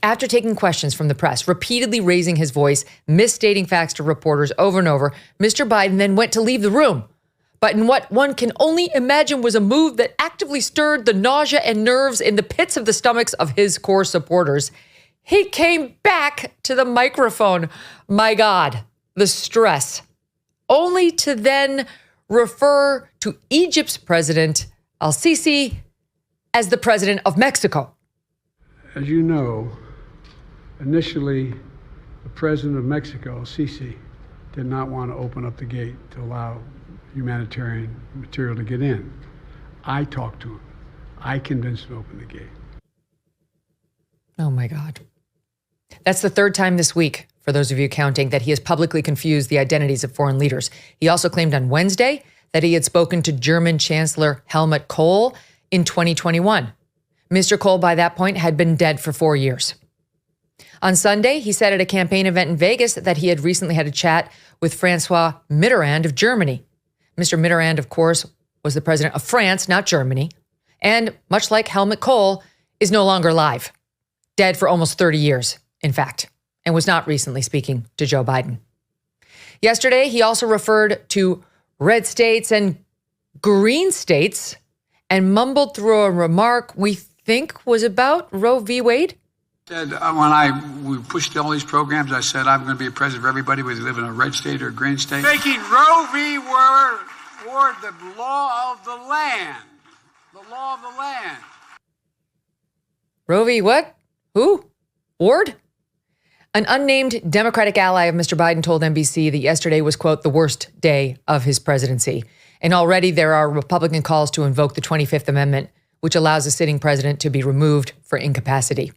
After taking questions from the press, repeatedly raising his voice, misstating facts to reporters over and over, Mr. Biden then went to leave the room. But in what one can only imagine was a move that actively stirred the nausea and nerves in the pits of the stomachs of his core supporters, he came back to the microphone. My God, the stress. Only to then refer to Egypt's president, al-Sisi, as the president of Mexico. As you know, initially, the president of Mexico, al-Sisi, did not want to open up the gate to allow humanitarian material to get in. I talked to him. I convinced him to open the gate. Oh my God. That's the third time this week, for those of you counting, that he has publicly confused the identities of foreign leaders. He also claimed on Wednesday that he had spoken to German Chancellor Helmut Kohl in 2021. Mr. Kohl, by that point, had been dead for 4 years. On Sunday, he said at a campaign event in Vegas that he had recently had a chat with Francois Mitterrand of Germany. Mr. Mitterrand, of course, was the president of France, not Germany, and much like Helmut Kohl, is no longer alive, dead for almost 30 years, in fact, and was not recently speaking to Joe Biden. Yesterday, he also referred to red states and green states and mumbled through a remark we think was about Roe v. Wade. Said when we pushed all these programs, I said I'm going to be a president for everybody, whether they live in a red state or a green state. Making Roe v. Wade the law of the land. The law of the land. Roe v. what? Who? Ward? An unnamed Democratic ally of Mr. Biden told NBC that yesterday was, quote, the worst day of his presidency. And already there are Republican calls to invoke the 25th Amendment, which allows a sitting president to be removed for incapacity.